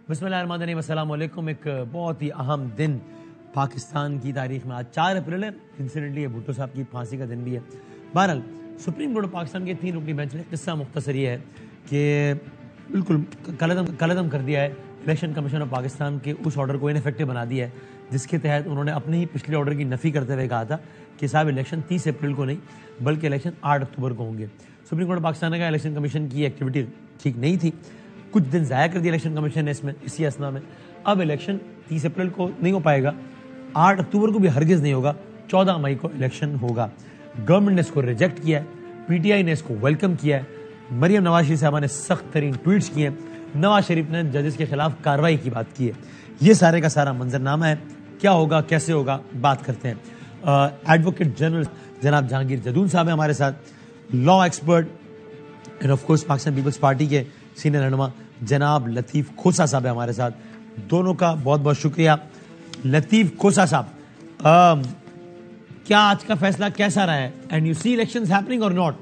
بسم اللہ الرحمن الرحیم، السلام علیکم۔ ایک بہت ہی اہم دن پاکستان کی تاریخ میں آج 4 اپریل ہے۔ انسیڈنٹلی یہ بھٹو صاحب کی پھانسی کا دن بھی ہے۔ بہرحال سپریم کورٹ پاکستان کے 3 رکنی بینچ نے قصہ مختصر یہ ہے کہ بالکل کلعدم کر دیا ہے الیکشن کمیشن آف پاکستان کے اس آرڈر کو انفیکٹو بنا دیا ہے جس کے تحت انہوں نے اپنے ہی پچھلے آرڈر کی نفی کرتے ہوئے کہا تھا کہ صاحب الیکشن 30 اپریل کو نہیں بلکہ الیکشن 8 اکتوبر کو ہوں گے۔ سپریم کورٹ پاکستان نے کہا الیکشن کمیشن کی ایکٹیویٹی ٹھیک نہیں تھی، کچھ دن ضائع کر دیا الیکشن کمیشن نے اسی اسنا میں۔ اب الیکشن 30 اپریل کو نہیں ہو پائے گا، 8 اکتوبر کو بھی ہرگز نہیں ہوگا، 14 مئی کو الیکشن ہوگا۔ گورنمنٹ نے اس کو ریجیکٹ کیا ہے، پی ٹی آئی نے اس کو ویلکم کیا ہے، مریم نواز شریف صاحبہ نے سخت ترین ٹویٹس کیے ہیں، نواز شریف نے ججز کے خلاف کارروائی کی بات کی ہے۔ یہ سارے کا سارا منظرنامہ ہے، کیا ہوگا کیسے ہوگا بات کرتے ہیں۔ ایڈوکیٹ جنرل جناب جہانگیر جدون صاحب ہیں ہمارے ساتھ، law expert and of course Pakistan Peoples Party کے سینئر رہنما جناب لطیف کھوسا صاحب ہیں ہمارے ساتھ۔ دونوں کا بہت بہت شکریہ۔ لطیف کھوسا صاحب، کیا آج کا فیصلہ کیسا رہا ہے؟ And you see elections happening اور ناٹ؟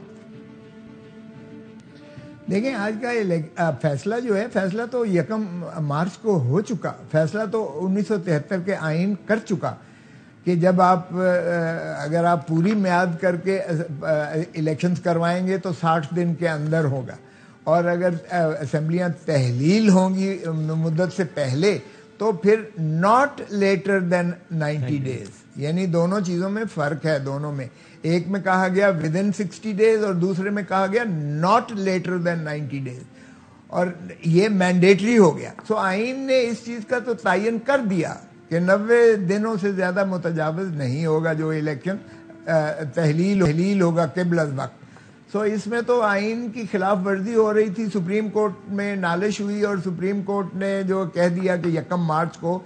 دیکھیں، آج کا فیصلہ جو ہے، فیصلہ تو 1 مارچ کو ہو چکا، فیصلہ تو 1973 کے آئین کر چکا کہ جب اگر آپ پوری میعاد کر کے الیکشنز کروائیں گے تو 60 دن کے اندر ہوگا، اور اگر اسمبلیاں تحلیل ہوں گی مدت سے پہلے تو پھر ناٹ لیٹر دین 90 ڈیز، یعنی دونوں چیزوں میں فرق ہے۔ دونوں میں ایک میں کہا گیا ود ان 60 ڈیز اور دوسرے میں کہا گیا ناٹ لیٹر دین 90 ڈیز، اور یہ مینڈیٹری ہو گیا۔ سو آئین نے اس چیز کا تو تعین کر دیا کہ 90 دنوں سے زیادہ متجاوز نہیں ہوگا جو الیکشن تحلیل ہوگا قبل از وقت۔ سو اس میں تو آئین کی خلاف ورزی ہو رہی تھی، سپریم کورٹ میں نالش ہوئی اور سپریم کورٹ نے جو کہہ دیا کہ 1 مارچ کو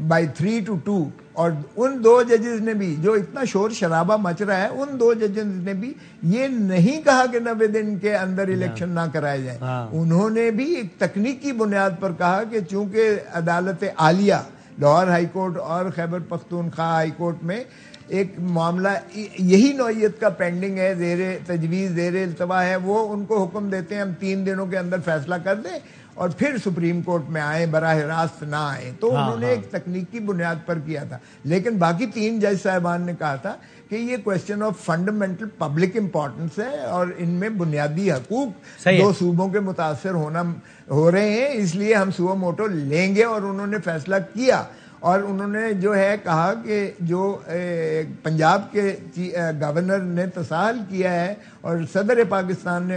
بائی 3 to 2، اور ان 2 ججز نے بھی، جو اتنا شور شرابہ مچ رہا ہے، ان 2 ججز نے بھی یہ نہیں کہا کہ 90 دن کے اندر الیکشن نہ کرائے جائیں۔ انہوں نے بھی ایک تکنیکی بنیاد پر کہا کہ چونکہ عدالت عالیہ لاہور ہائی کورٹ اور خیبر پختونخوا ہائی کورٹ میں ایک معاملہ یہی نوعیت کا پینڈنگ ہے، زیر تجویز زیر التوا ہے، وہ ان کو حکم دیتے ہیں ہم 3 دنوں کے اندر فیصلہ کر دیں اور پھر سپریم کورٹ میں آئیں، براہ راست نہ آئیں۔ تو انہوں نے ایک تکنیکی بنیاد پر کیا تھا، لیکن باقی 3 جج صاحبان نے کہا تھا کہ یہ question of fundamental public importance ہے اور ان میں بنیادی حقوق 2 صوبوں کے متاثر ہو رہے ہیں، اس لیے ہم سو موٹو لیں گے، اور انہوں نے فیصلہ کیا۔ اور انہوں نے جو ہے کہا کہ جو پنجاب کے گورنر نے تساہل کیا ہے اور صدر پاکستان نے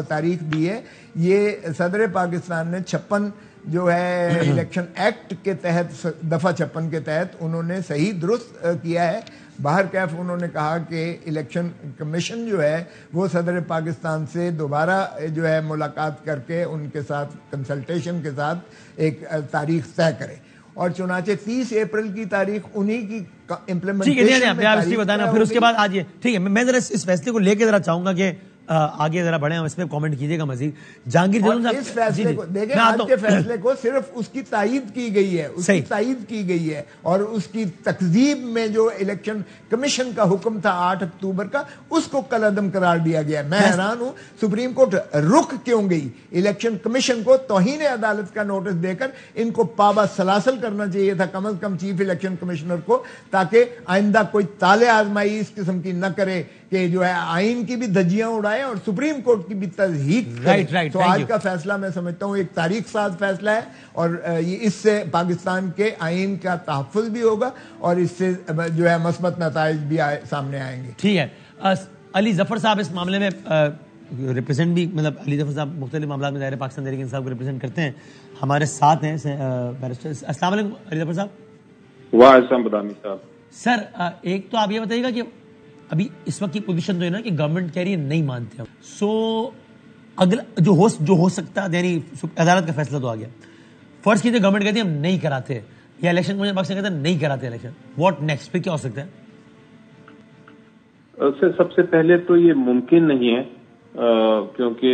تاریخ دی ہے، یہ صدر پاکستان نے 56 جو ہے الیکشن ایکٹ کے تحت، دفعہ 56 کے تحت انہوں نے صحیح درست کیا ہے۔ باہر کیف انہوں نے کہا کہ الیکشن کمیشن جو ہے وہ صدر پاکستان سے دوبارہ جو ہے ملاقات کر کے ان کے ساتھ کنسلٹیشن کے ساتھ ایک تاریخ طے کرے، اور چنانچہ 30 اپریل کی تاریخ انہی کی امپلیمنٹیشن میں بتانا۔ پھر اس کے بعد آج ٹھیک ہے، میں ذرا اس فیصلے کو لے کے ذرا چاہوں گا کہ آگے ذرا بڑھیں، ہم اس پہ کامنٹ کیجیے گا مزید۔ جہانگیر جدون صاحب، اس فیصلے کو دیکھیں، آج کے فیصلے کو صرف اس کی تائید کی گئی ہے، اس کی تائید کی گئی ہے، اور اس کی تکذیب میں جو الیکشن کمیشن کا حکم تھا 8 اکتوبر کا، اس کو کالعدم قرار دیا گیا۔ میں حیران ہوں سپریم کورٹ رک کیوں گئی؟ الیکشن کمیشن کو توہین عدالت کا نوٹس دے کر ان کو پابا سلاسل کرنا چاہیے تھا، کم از کم چیف الیکشن کمشنر کو، تاکہ آئندہ کوئی طالع آزمائی اس قسم کی نہ کرے کہ جو ہے آئین کی بھی دھجیاں اڑائے اور سپریم کورٹ کی بھی تضحیق کرے۔ تو آج کا فیصلہ میں سمجھتا ہوں ایک تاریخ ساز فیصلہ ہے، اور اس سے پاکستان کے آئین کا تحفظ بھی ہوگا اور اس سے جو ہے مثبت نتائج بھی سامنے آئیں گے۔ ٹھیک ہے، علی ظفر صاحب اس معاملے میں ریپرزینٹ بھی، مطلب علی ظفر صاحب مختلف معاملات میں دائرہ پاکستان تحریک انصاف کو ریپرزینٹ کرتے ہیں، ہمارے ساتھ ہیں بیرسٹر۔ السلام علیکم علی ظفر صاحب۔ وعلیکم بدامی صاحب۔ سر، ایک تو آپ یہ بتائیے گا کہ ابھی اس وقت کی پوزیشن تو ہے نا کہ گورنمنٹ کہہ رہی ہے نہیں مانتے ہم، سو اگلا جو ہو سکتا ہے، یعنی عدالت کا فیصلہ تو آ گیا، فرض کیجیے گورنمنٹ کہتی ہے ہم نہیں کراتے، یا الیکشن کمیشن پاکستان کہتا ہے نہیں کراتے الیکشن، واٹ نیکسٹ؟ پھر کیا ہو سکتا ہے؟ سب سے پہلے تو یہ ممکن نہیں ہے، کیونکہ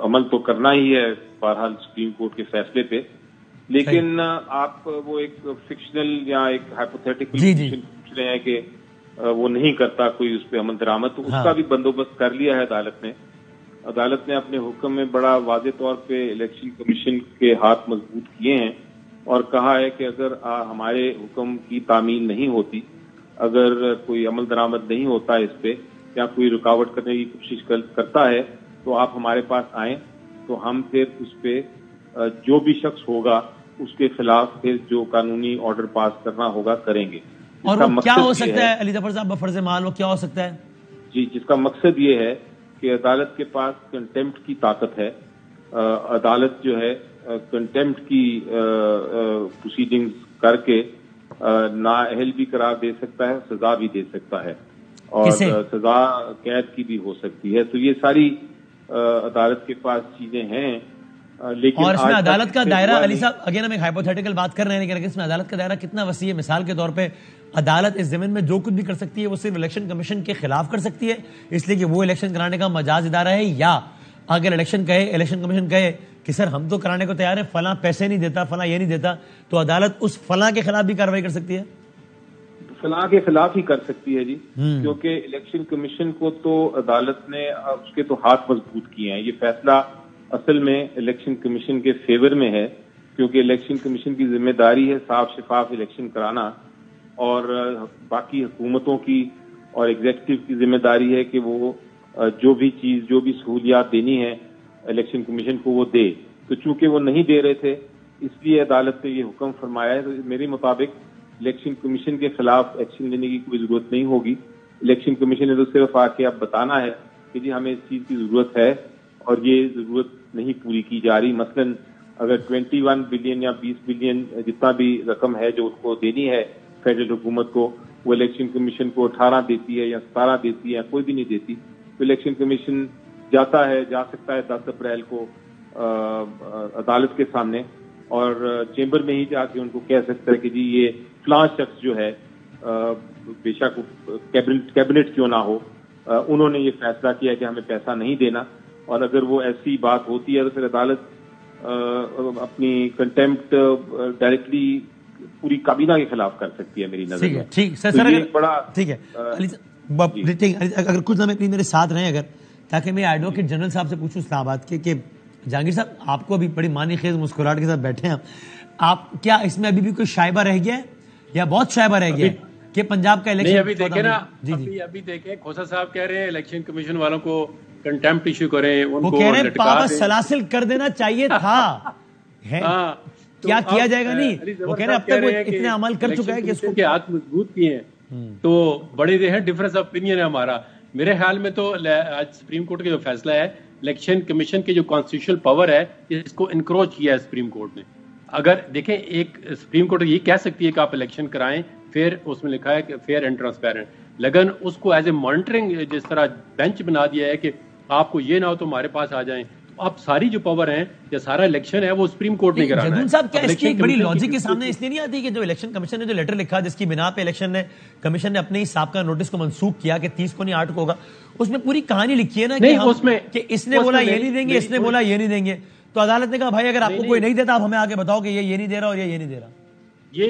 عمل تو کرنا ہی ہے بہرحال سپریم کورٹ کے فیصلے پہ، لیکن آپ وہ ایک فکشنل یا ایک ہائپوتھیٹیکل پوچھ رہے ہیں کہ وہ نہیں کرتا کوئی اس پہ عمل درآمد، تو اس کا بھی بندوبست کر لیا ہے عدالت نے، عدالت نے اپنے حکم میں بڑا واضح طور پہ الیکشن کمیشن کے ہاتھ مضبوط کیے ہیں اور کہا ہے کہ اگر ہمارے حکم کی تعمیل نہیں ہوتی، اگر کوئی عمل درآمد نہیں ہوتا اس پہ یا کوئی رکاوٹ کرنے کی کوشش کرتا ہے تو آپ ہمارے پاس آئیں، تو ہم پھر اس پہ جو بھی شخص ہوگا اس کے خلاف پھر جو قانونی آرڈر پاس کرنا ہوگا کریں گے۔ اور وہ کیا ہو سکتا ہے علی ظفر صاحب بفرض مال، وہ کیا ہو سکتا ہے؟ جی، جس کا مقصد یہ ہے کہ عدالت کے پاس کنٹیمپٹ کی طاقت ہے، عدالت جو ہے کنٹیمپٹ کی پروسیڈنگز کر کے نااہل بھی قرار دے سکتا ہے، سزا بھی دے سکتا ہے، اور سزا قید کی بھی ہو سکتی ہے۔ تو یہ ساری عدالت کے پاس چیزیں ہیں، لیکن اور اس میں عدالت کا دائرہ علی صاحب اگین ہم ایک ہائپوتھیٹیکل بات کر رہے ہیں، لیکن اس میں عدالت کا دائرہ کتنا وسیع ہے؟ مثال کے طور پہ عدالت اس زمین میں جو کچھ بھی کر سکتی ہے وہ صرف الیکشن کمیشن کے خلاف کر سکتی ہے، اس لیے کہ وہ الیکشن کرانے کا مجاز ادارہ ہے، یا اگر الیکشن کمیشن کہے کہ سر ہم تو کرانے کو تیار ہے، فلاں پیسے نہیں دیتا، فلاں یہ نہیں دیتا، تو عدالت اس فلاں کے خلاف بھی کارروائی کر سکتی ہے؟ فلاں کے خلاف ہی کر سکتی ہے جی، کیونکہ الیکشن کمیشن کو تو عدالت نے اس کے تو ہاتھ مضبوط کیے ہیں۔ یہ فیصلہ اصل میں الیکشن کمیشن کے فیور میں ہے، کیونکہ الیکشن کمیشن کی ذمہ داری ہے صاف شفاف الیکشن کرانا، اور باقی حکومتوں کی اور ایگزیکٹو کی ذمہ داری ہے کہ وہ جو بھی چیز، جو بھی سہولیات دینی ہے الیکشن کمیشن کو وہ دے۔ تو چونکہ وہ نہیں دے رہے تھے اس لیے عدالت نے یہ حکم فرمایا ہے۔ تو میرے مطابق الیکشن کمیشن کے خلاف ایکشن لینے کی کوئی ضرورت نہیں ہوگی۔ الیکشن کمیشن نے تو صرف آ کے اب بتانا ہے کہ جی ہمیں اس چیز کی ضرورت ہے اور یہ ضرورت نہیں پوری کی جا رہی۔ مثلا اگر 21 بلین یا 20 بلین جتنا بھی رقم ہے جو اس کو دینی ہے فیڈرل حکومت کو، وہ الیکشن کمیشن کو 18 دیتی ہے یا 17 دیتی ہے یا کوئی بھی نہیں دیتی، تو الیکشن کمیشن جا سکتا ہے 10 اپریل کو عدالت کے سامنے، اور چیمبر میں ہی جا کے ان کو کہہ سکتا ہے کہ جی یہ فلاں شخص جو ہے، بے شک کیبنٹ کیوں نہ ہو، انہوں نے یہ فیصلہ کیا کہ ہمیں پیسہ نہیں دینا، اور اگر وہ ایسی بات ہوتی ہے تو پھر عدالت اپنی کنٹیمپٹ ڈائریکٹلی پوری کابینہ کے خلاف کر سکتی ہے میری نظر میں۔ ٹھیک سر، ٹھیک ہے اگر کچھ لمحے پلیز میرے ساتھ رہیں، اگر تاکہ میں ایڈوکیٹ جنرل صاحب سے پوچھوں اسلام آباد کے کہ جہانگیر صاحب آپ کو ابھی بڑی معنی خیز مسکراہٹ کے ساتھ بیٹھے ہیں آپ، کیا اس میں ابھی بھی کوئی شائبہ رہ گیا ہے یا بہت شائبہ رہ گیا ہے کہ پنجاب کا الیکشن؟ ابھی دیکھیں نا، ابھی دیکھیں کھوسا صاحب کہہ رہے ہیں الیکشن کمیشن والوں کو کنٹیمپٹ ایشو کریں، ان کو وہ کہہ رہے ہیں پابند سلاسل کر دینا چاہیے تھا، کیا کیا جائے گا نہیں، وہ کہہ رہے ہیں اب تک وہ اتنے عمل کر چکا ہے کہ اس کو ہاتھ مضبوط کیے ہیں، تو بڑے جو ہے ڈفرنس آف اوپینین ہے ہمارا۔ میرے خیال میں تو آج سپریم کورٹ کا جو فیصلہ ہے، الیکشن کمیشن کے جو کانسٹیٹیوشنل پاور ہے اس کو انکروچ کیا ہے سپریم کورٹ نے۔ اگر دیکھیں ایک سپریم کورٹ یہ کہہ سکتی ہے کہ آپ الیکشن کرائیں، پھر اس میں لکھا ہے کہ فیئر اینڈ ٹرانسپیرنٹ، لیکن اس کو ایز اے مانیٹرنگ جس طرح بینچ بنا دیا ہے کہ آپ کو یہ نہ ہو تو ہمارے پاس آ جائیں، تو اب ساری جو پاور ہیں یا سارا الیکشن ہے وہ سپریم کورٹ نے کرانا ہے۔ جدون صاحب کیا اس کی ایک بڑی لاجک کے سامنے اس لیے نہیں آتی کہ جو الیکشن کمیشن نے جو لیٹر لکھا جس کی بنا پہ الیکشن کمیشن نے اپنے ہی سابقہ نوٹس کو منسوخ کیا کہ 30 کو نہیں 8 کو ہوگا، اس میں پوری کہانی لکھی ہے نا کہ اس نے بولا یہ نہیں دیں گے، اس نے بولا یہ نہیں دیں گے، تو عدالت نے کہا بھائی اگر آپ کو کوئی نہیں دیتا آپ ہمیں آگے بتاؤ کہ یہ نہیں دے رہا اور یہ نہیں دے رہا۔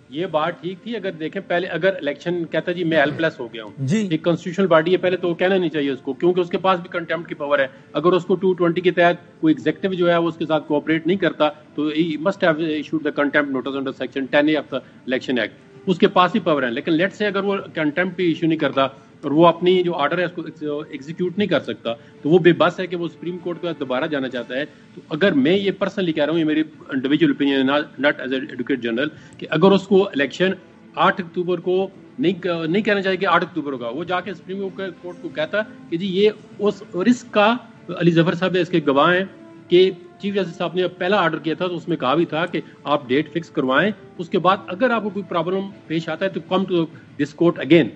یہ بات ٹھیک تھی اگر دیکھیں پہلے، اگر الیکشن کہتا جی میں ہیلپ لیس ہو گیا ہوں، ایک کانسٹیٹیوشنل باڈی ہے، پہلے تو کہنا نہیں چاہیے اس کو، کیونکہ اس کے پاس بھی کنٹیمپٹ کی پاور ہے۔ اگر اس کو 220 کے تحت کوئی ایگزیکٹو جو ہے وہ اس کے ساتھ کوآپریٹ نہیں کرتا تو ہی must have issued the contempt notice under section 10A of the election act, اس کے پاس ہی پاور ہے۔ لیکن لیٹ سے اگر وہ کنٹیمپٹ بھی ایشو نہیں کرتا اور وہ اپنی جو آرڈر ہے اس کو ایگزیکیوٹ نہیں کر سکتا تو وہ بے بس ہے کہ وہ سپریم کورٹ کے پاس دوبارہ جانا چاہتا ہے۔ تو اگر میں یہ پرسنلی کہہ رہا ہوں، یہ میری انڈیویجول اوپینین ہے، not as a advocate general, کہ اگر اس کو الیکشن 8 اکتوبر کو نہیں کہنا چاہیے کہ 8 اکتوبر ہوگا، وہ جا کے سپریم کورٹ کو کہتا کہ جی یہ اس رسک کا، علی ظفر صاحب اس کے گواہ ہیں کہ چیف جسٹس صاحب نے پہلا آرڈر کیا تھا تو اس میں کہا بھی تھا کہ آپ ڈیٹ فکس کروائیں، اس کے بعد اگر آپ کو کوئی پرابلم پیش آتا ہے تو come to this court again.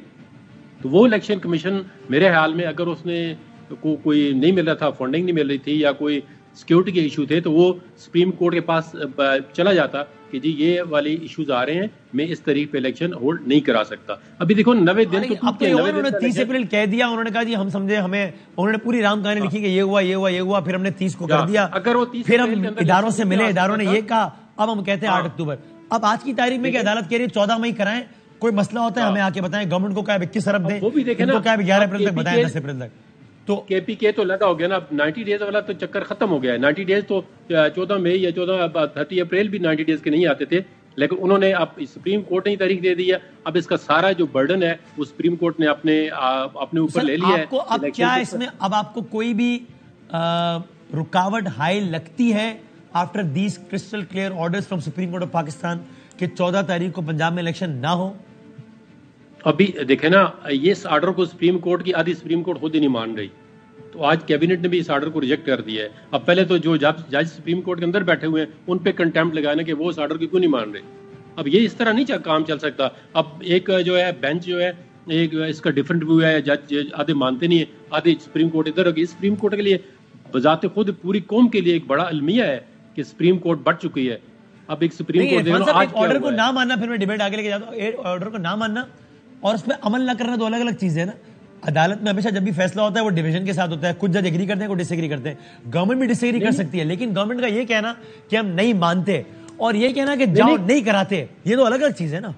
تو وہ الیکشن کمیشن میرے خیال میں اگر اس نے کوئی نہیں مل رہا تھا، فنڈنگ نہیں مل رہی تھی یا کوئی سیکیورٹی کے ایشو تھے، تو وہ سپریم کورٹ کے پاس چلا جاتا کہ جی یہ والی ایشوز آ رہے ہیں، میں اس طریق پہ الیکشن ہولڈ نہیں کرا سکتا۔ ابھی دیکھو 90 دن تو اب تو انہوں نے 30 اپریل کہہ دیا، انہوں نے کہا جی ہم سمجھے، ہمیں انہوں نے پوری رام کہانی لکھی کہ یہ ہوا یہ ہوا یہ ہوا، پھر ہم نے 30 کو کر دیا، پھر ہم اداروں سے ملے، اداروں نے یہ کہا، اب ہم کہتے ہیں 8 اکتوبر۔ اب آج کی تاریخ میں کہ عدالت کہہ رہی ہے 14 مئی کرائیں، کوئی مسئلہ ہوتا ہے ہمیں آ کے بتائیں، گورنمنٹ کو کہا 21 ارب دیں، ان کو کہا 11 اپریل تک بتائیں، 10 اپریل تک۔ تو کے پی کے تو لگا ہو گیا نا, اب 90 ڈیز والا تو چکر ختم ہو گیا ہے. 90 ڈیز تو 14 مئی یا 30 اپریل بھی 90 ڈیز کے نہیں آتے تھے, لیکن انہوں نے اب سپریم کورٹ نے تاریخ دے دی ہے. اب اس کا سارا جو برڈن ہے وہ سپریم کورٹ نے اپنے اوپر لے لیا ہے. اب کیا اس میں اب آپ کو کوئی بھی رکاوٹ ہائی لگتی ہے after these crystal clear orders from supreme court of Pakistan کہ 14 تاریخ کو پنجاب میں الیکشن نہ ہو؟ ابھی دیکھیں نا, یہ اس آرڈر کو سپریم کورٹ کی آدھی سپریم کورٹ خود ہی نہیں مان رہی, تو آج کیبنٹ نے بھی اس آرڈر کو ریجیکٹ کر دیا ہے. اب پہلے تو جو جج سپریم کورٹ کے اندر بیٹھے ہوئے ہیں ان پہ کنٹیمپٹ لگانا کہ وہ اس آرڈر کو کیوں نہیں مان رہے. اب یہ اس طرح نہیں کام چل سکتا. اب ایک جو ہے بینچ جو ہے ایک اس کا ڈفرنٹ ویو ہے, جج آدھے مانتے نہیں ہیں, آدھے سپریم کورٹ ادھر ہوگی. سپریم کورٹ کے لیے بذات خود پوری قوم کے لیے ایک بڑا المیہ ہے کہ سپریم کورٹ بڑھ چکی ہے. اب ایک سپریم کورٹ آرڈر کو نہ ماننا, پھر میں ڈیبیٹ آگے لے کے جاتا ہوں, آرڈر کو نہ ماننا اور اس پہ عمل نہ کرنا دو الگ الگ چیزیں ہیں نا. عدالت میں ہمیشہ جب بھی فیصلہ ہوتا ہے وہ ڈویژن کے ساتھ ہوتا ہے, کچھ جج ایگری کرتے ہیں, کچھ ڈس ایگری کرتے ہیں. گورنمنٹ بھی ڈس ایگری کر سکتی ہے, لیکن گورنمنٹ کا یہ کہنا کہ ہم نہیں مانتے اور یہ کہنا کہ جاؤ نہیں کراتے, یہ تو الگ الگ چیز ہے نا.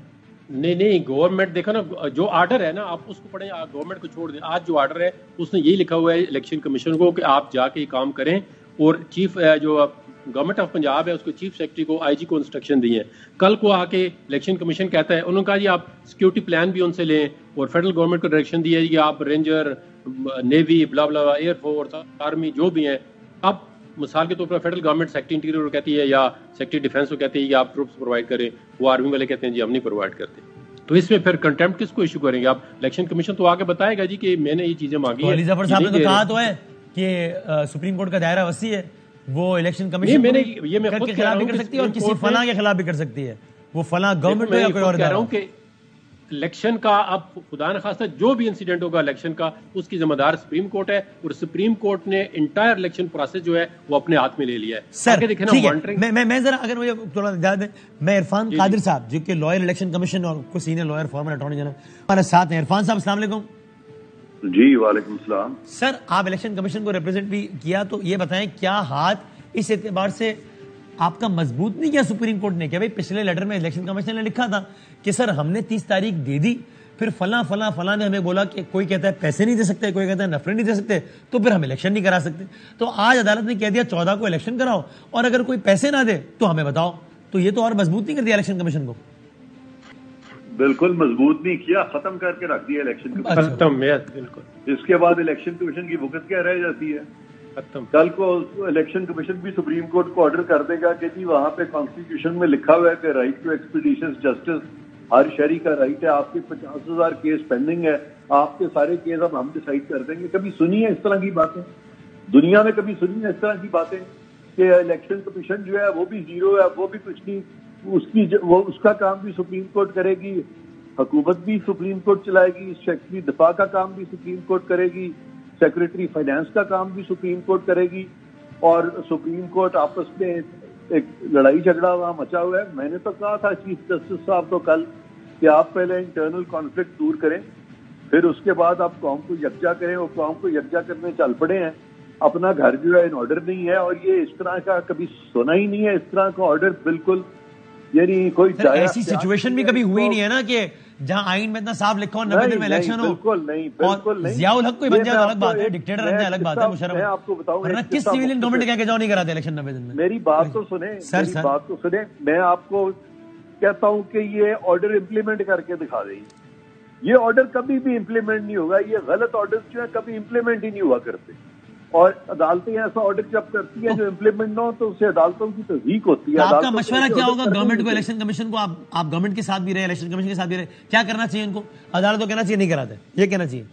نہیں گورنمنٹ دیکھا نا, جو آرڈر ہے نا آپ اس کو پڑھیں, گورنمنٹ کو چھوڑ دیں. آج جو آرڈر ہے اس نے یہی لکھا ہوا ہے الیکشن کمیشن کو کہ آپ جا کے یہ کام کریں, اور چیف جو گورنمنٹ آف پنجاب ہے اس کو چیف سیکرٹری کو آئی جی کو انسٹرکشن دی ہے. کل کو آ کے الیکشن کمیشن کہتا ہے, انہوں نے کہا جی آپ سیکورٹی پلان بھی ان سے لیں, اور فیڈرل گورنمنٹ کو ڈائریکشن دی ہے کہ آپ رینجر, نیوی, بلا بلا, ایئر فورس, آرمی جو بھی ہیں. اب مثال کے طور پر فیڈرل گورنمنٹ سیکرٹری انٹیریئر کہتی ہے یا سیکرٹری ڈیفینس کو کہتی ہے کہ آپ ٹروپس پرووائڈ کریں, وہ آرمی والے کہتے ہیں جی ہم نہیں پرووائڈ کرتے. تو اس میں پھر کنٹیمپٹ کس کو ایشو کریں گے آپ؟ الیکشن کمیشن تو آگے بتائے گا جی کہ میں نے یہ چیزیں مانگی ہیں. علی ظفر صاحب نے تو کہا تو ہے کہ سپریم کورٹ کا دائرہ وسیع ہے, وہ الیکشن کمیشن کے خلاف بھی کر سکتی ہے اور کسی فلاں کے خلاف بھی کر سکتی ہے. وہ فلاں گورنمنٹ یا کوئی اور کہہ رہا ہوں کہ الیکشن کا اب خدا نخواستہ جو بھی انسیڈنٹ ہوگا الیکشن کا, اس کی ذمہ دار سپریم کورٹ ہے, اور سپریم کورٹ نے انٹائر الیکشن پروسیس جو ہے وہ اپنے ہاتھ میں لے لیا ہے. سر میں ذرا اگر مجھے تھوڑا اجازت دیں, میں عرفان قادر صاحب جو کہ لائر الیکشن کمیشن اور کوئی senior lawyer former attorney general ہمارے ساتھ ہیں. عرفان صاحب السلام علیکم. جی وعلیکم السلام. سر آپ الیکشن کمیشن کو ریپرزینٹ بھی کیا, تو یہ بتائیں کیا ہاتھ اس اعتبار سے آپ کا مضبوط نہیں کیا سپریم کورٹ نے کہ بھائی پچھلے لیٹر میں الیکشن کمیشن نے لکھا تھا کہ سر ہم نے 30 تاریخ دے دی, پھر فلاں فلاں فلاں نے ہمیں بولا کہ کوئی کہتا ہے پیسے نہیں دے سکتے, کوئی کہتا ہے نفرت نہیں دے سکتے, تو پھر ہم الیکشن نہیں کرا سکتے. تو آج عدالت نے کہہ دیا 14 کو الیکشن کراؤ, اور اگر کوئی پیسے نہ دے تو ہمیں بتاؤ. تو یہ تو اور مضبوط نہیں کر دیا الیکشن کمیشن کو؟ بالکل مضبوط نہیں کیا, ختم کر کے رکھ دیا الیکشن ختم. بالکل. اس کے بعد الیکشن کمیشن کی وقت کیا رہ جاتی ہے؟ کل کو الیکشن کمیشن بھی سپریم کورٹ کو آرڈر کر دے گا کہ جی وہاں پہ کانسٹیٹیوشن میں لکھا ہوا ہے کہ رائٹ ٹو ایکسپیڈیشس جسٹس ہر شہری کا رائٹ ہے, آپ کے 50,000 کیس پینڈنگ ہے, آپ کے سارے کیس اب ہم ڈیسائیڈ کر دیں گے. کبھی سنی ہے اس طرح کی باتیں دنیا میں؟ کبھی سنی ہے اس طرح کی باتیں کہ الیکشن کمیشن جو ہے وہ بھی زیرو ہے, وہ بھی کچھ نہیں, اس کا کام بھی سپریم کورٹ کرے گی, حکومت بھی سپریم کورٹ چلائے گی, سیکرٹری دفاع کا کام بھی سپریم کورٹ کرے گی, سیکرٹری فائنانس کا کام بھی سپریم کورٹ کرے گی, اور سپریم کورٹ آپس میں ایک لڑائی جھگڑا وہاں مچا ہوا ہے. میں نے تو کہا تھا چیف جسٹس صاحب تو کل کہ آپ پہلے انٹرنل کانفلکٹ دور کریں, پھر اس کے بعد آپ قوم کو یکجا کریں. وہ قوم کو یکجا کرنے چل پڑے ہیں, اپنا گھر جو ہے ان آرڈر نہیں ہے, اور یہ اس طرح کا کبھی سنا ہی نہیں ہے اس طرح کا آرڈر. بالکل یعنی کوئی ایسی سچویشن بھی کبھی ہوئی نہیں ہے نا کہ جہاں آئین میں اتنا صاف لکھا ہو 90 دن میں الیکشن ہو. بالکل نہیں. ضیاء الحق کوئی بن جائے الگ بات ہے, ڈکٹیٹر بن جائے الگ بات ہے. مشرف میں آپ کو بتاؤں ورنہ کس سویلین گورنمنٹ کہہ کے جاؤ نہیں کراتے الیکشن 90 دن میں. میری بات تو سنیں, میری بات تو سنیں. میں آپ کو کہتا ہوں کہ یہ آرڈر امپلیمنٹ کر کے دکھا دیں. یہ آرڈر کبھی بھی امپلیمنٹ نہیں ہوگا. یہ غلط آرڈر جو ہیں کبھی امپلیمنٹ ہی نہیں ہوا کرتے, اور عدالتیں ایسا آرڈر جب کرتی ہیں جو امپلیمنٹ نہ ہو تو اسے عدالتوں کی تصدیق ہوتی ہے. آپ کا مشورہ کیا ہوگا گورنمنٹ کو, الیکشن کمیشن کو؟ آپ گورنمنٹ کے ساتھ بھی رہے, الیکشن کمیشن کے ساتھ بھی رہے, کیا کرنا چاہیے ان کو؟ عدالت کو کہنا چاہیے نہیں کراتے, یہ کہنا چاہیے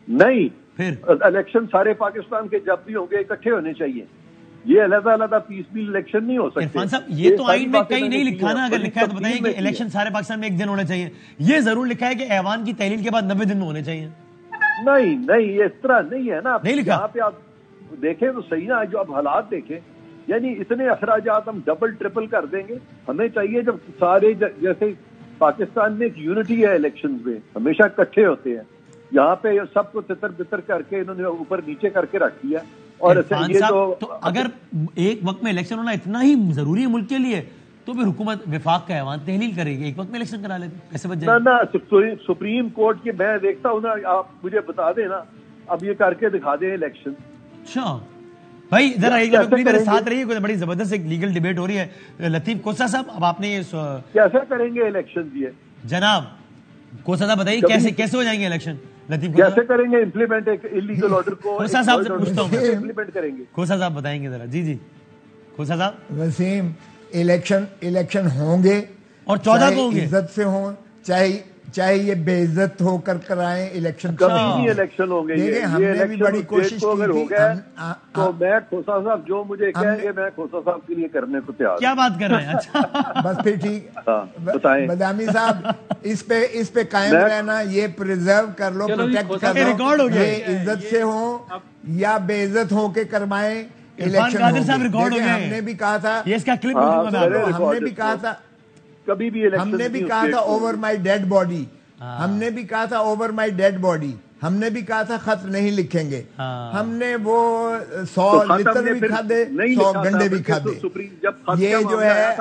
نہیں. پھر الیکشن سارے پاکستان کے جب بھی ہوں گے اکٹھے ہونے چاہیے. یہ علیحدہ علیحدہ پیسفل الیکشن نہیں ہو سکتے. عرفان صاحب یہ تو آئین میں کہیں نہیں لکھا نا, اگر لکھا ہے تو بتائیے کہ الیکشن سارے پاکستان میں ایک دن ہونے چاہیے. یہ ضرور لکھا ہے کہ ایوان کی تحلیل کے بعد 90 دن میں ہونے چاہیے. نہیں یہ اس طرح نہیں ہے نا. نہیں لکھا. یہاں پہ آپ دیکھیں تو صحیح نا, جو اب حالات دیکھیں, یعنی اتنے اخراجات ہم ڈبل ٹرپل کر دیں گے. ہمیں چاہیے جب سارے جیسے پاکستان میں ایک یونٹی ہے الیکشن میں, ہمیشہ اکٹھے ہوتے ہیں, یہاں پہ سب کو تتر بتر کر کے انہوں نے اوپر نیچے کر کے رکھ دیا. اور تو اگر ایک وقت میں الیکشن ہونا اتنا ہی ضروری ہے ملک کے لیے تو پھر حکومت وفاق کا ایوان تحلیل کرے گی, ایک وقت میں الیکشن کرا لیتے, ایسے بچ جائے. نہ سپریم کورٹ کے میں دیکھتا ہوں نا, آپ مجھے بتا دیں نا اب یہ کر کے دکھا دیں الیکشن. اچھا بھائی ذرا ایک لمحہ میرے ساتھ رہیے, کوئی بڑی زبردست ایک لیگل ڈیبیٹ ہو رہی ہے. لطیف کوسا صاحب, اب آپ نے یہ کیسے کریں گے الیکشن؟ جناب کوسا صاحب بتائیے کیسے ہو جائیں گے الیکشن؟ لطیف کیسے کریں گے امپلیمنٹ ایک انلیگل آرڈر کو؟ کوسا صاحب سے پوچھتا ہوں, امپلیمنٹ کریں گے. کوسا صاحب بتائیں گے ذرا. جی کوسا صاحب. وسیم, الیکشن ہوں گے اور 14 کو ہوں گے, عزت سے ہوں, چاہے یہ بے عزت ہو کر کرائیں الیکشن. کبھی نہیں الیکشن ہوں گے. دیکھیں ہم نے بھی بڑی کوشش کی اگر ہو گیا تو میں کھوسا صاحب جو مجھے کہیں گے میں کھوسا صاحب کے لیے کرنے کو تیار. کیا بات کر رہے ہیں؟ اچھا بس پھر ٹھیک. بتائیں بدامی صاحب, اس پہ قائم رہنا, یہ پریزرو کر لو, پروٹیکٹ کر لو. ریکارڈ ہو گیا, یہ عزت سے ہوں یا بے عزت ہو کے کروائیں الیکشن. ہم نے بھی کہا تھا, یہ اس کا کلپ ہم نے بھی کہا تھا, کبھی بھی ہم نے بھی کہا تھا اوور مائی ڈیڈ باڈی, ہم نے بھی کہا تھا اوور مائی ڈیڈ باڈی, ہم نے بھی کہا تھا خط نہیں لکھیں گے. ہم نے وہ 100 لتر بھی کھادے, 100 گنڈے بھی کھادے. یہ جو ہے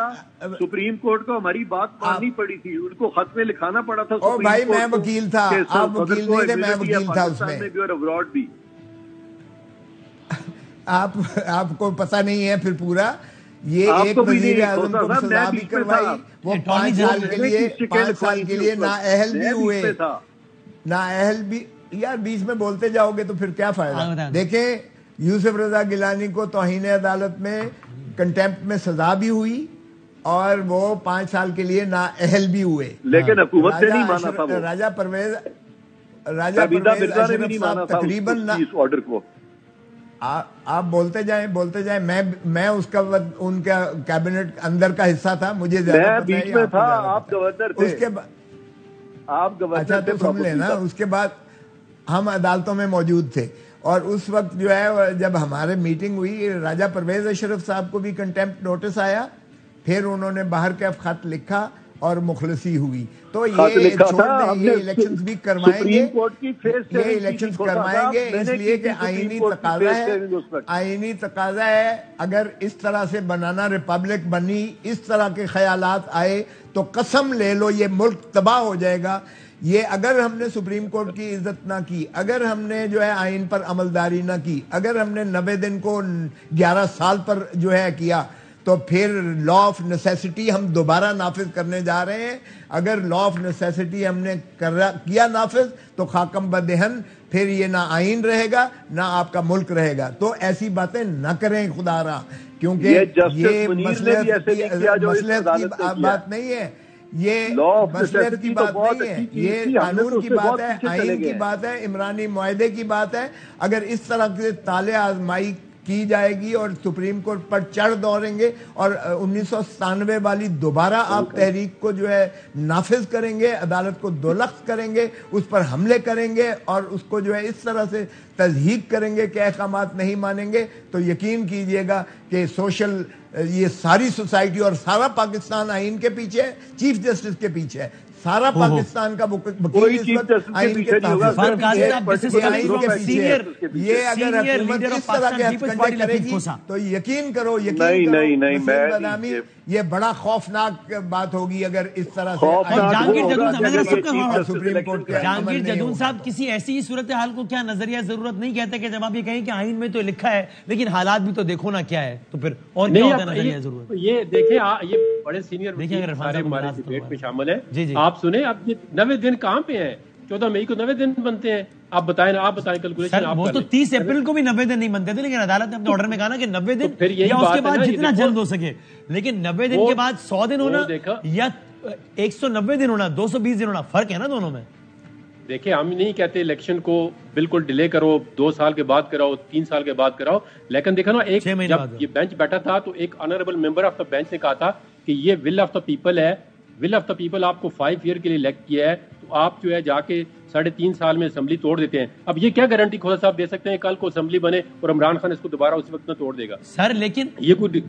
سپریم کورٹ کو ہماری بات ماننی پڑی تھی, ان کو خط میں لکھانا پڑا تھا. او بھائی میں وکیل تھا, آپ وکیل نہیں تھے, میں وکیل تھا اس میں. بھی آپ کو پتہ نہیں ہے پھر پورا. یہ ایک وزیر اعظم کو سزا بھی کروائی, وہ 5 سال کے لیے نااہل بھی ہوئے, نااہل بھی. یار بیچ میں بولتے جاؤ گے تو پھر کیا فائدہ. دیکھیں یوسف رضا گیلانی کو توہین عدالت میں کنٹیمپٹ میں سزا بھی ہوئی اور وہ 5 سال کے لیے نااہل بھی ہوئے, لیکن حکومت سے نہیں مانا تھا. راجہ پرویز اشرف صاحب تقریباً آرڈر کو آپ بولتے جائیں. میں اس کا ان کا کیبنٹ اندر کا حصہ تھا, مجھے زیادہ بیچ میں تھا. آپ گورنر تھے, اس کے آپ اچھا تو سن لینا. اس کے بعد ہم عدالتوں میں موجود تھے اور اس وقت جو ہے جب ہمارے میٹنگ ہوئی, راجہ پرویز اشرف صاحب کو بھی کنٹیمپٹ نوٹس آیا, پھر انہوں نے باہر کا خط لکھا اور مخلصی ہوئی. تو یہ چھوڑ دیں, یہ الیکشنز بھی کروائیں گے, یہ الیکشنز کروائیں گے اس لیے کہ آئینی تقاضا ہے. اگر اس طرح سے بنانا ریپبلک بنی, اس طرح کے خیالات آئے تو قسم لے لو یہ ملک تباہ ہو جائے گا. یہ اگر ہم نے سپریم کورٹ کی عزت نہ کی, اگر ہم نے جو ہے آئین پر عملداری نہ کی, اگر ہم نے 90 دن کو 11 سال پر جو ہے کیا, تو پھر لا آف نیسیسٹی ہم دوبارہ نافذ کرنے جا رہے ہیں. اگر لا آف نیسیسٹی ہم نے کیا نافذ تو خاکم بدہن, پھر یہ نہ آئین رہے گا نہ آپ کا ملک رہے گا. تو ایسی باتیں نہ کریں خدا را, کیونکہ یہ مصلحت کی بات نہیں ہے, یہ مصلحت کی بات نہیں ہے, یہ قانون کی بات ہے, آئین کی بات ہے, عمرانی معاہدے کی بات ہے. اگر اس طرح کے طالع آزمائی کی جائے گی اور سپریم کورٹ پر چڑھ دوڑیں گے اور 1997 والی دوبارہ آپ تحریک کو جو ہے نافذ کریں گے, عدالت کو دولخت کریں گے, اس پر حملے کریں گے اور اس کو جو ہے اس طرح سے تضحیق کریں گے کہ احکامات نہیں مانیں گے, تو یقین کیجئے گا کہ یہ ساری سوسائٹی اور سارا پاکستان آئین کے پیچھے ہے, چیف جسٹس کے پیچھے ہے. سارا پاکستان کا وکیل اس وقت آئین کے یہ اگر حکومت اس طرح کے ہتھکنڈے کرے گی تو یقین کرو بدنامی, یہ بڑا خوفناک بات ہوگی اگر اس طرح سے. جہانگیر جدون صاحب کسی ایسی صورتحال کو کیا نظریہ ضرورت نہیں کہتے کہ جب آپ یہ کہیں کہ آئین میں تو لکھا ہے لیکن حالات بھی تو دیکھو نا کیا ہے, تو پھر اور کیا ہوتا ہے نظریہ ضرورت. یہ دیکھیں یہ بڑے سینئر ہمارے ڈیبیٹ میں شامل ہیں. آپ سنیں, اب 90 دن کہاں پہ ہیں؟ 14 مئی کو 90 دن بنتے ہیں. آپ بتائیں کیلکولیشن. وہ تو 30 اپریل کو بھی 90 دن نہیں بنتے تھے, لیکن عدالت نے اپنے آرڈر میں کہا نا کہ 90 دن یا اس کے بعد جتنا جلد ہو سکے, لیکن 90 دن کے بعد 100 دن ہونا یا 190 دن ہونا, 220 دن ہونا, فرق ہے نا دونوں میں. دیکھیں ہم نہیں کہتے الیکشن کو بالکل ڈیلے کرو, 2 سال کے بعد کراؤ, 3 سال کے بعد کراؤ, لیکن دیکھا نا ایک جب یہ بینچ بیٹھا تھا تو ایک honourable member of the bench نے کہا تھا کہ یہ ول آف دا پیپل ہے, ول آف دا پیپل آپ کو 5 ایئر کے لیے الیکٹ کیا ہے, تو آپ جو ہے جا کے 3.5 سال میں اسمبلی توڑ دیتے ہیں. اب یہ کیا گارنٹی کھوسا صاحب دے سکتے ہیں کل کو اسمبلی بنے اور عمران خان اس کو دوبارہ اسی وقت میں توڑ دے گا؟ سر لیکن یہ کوئی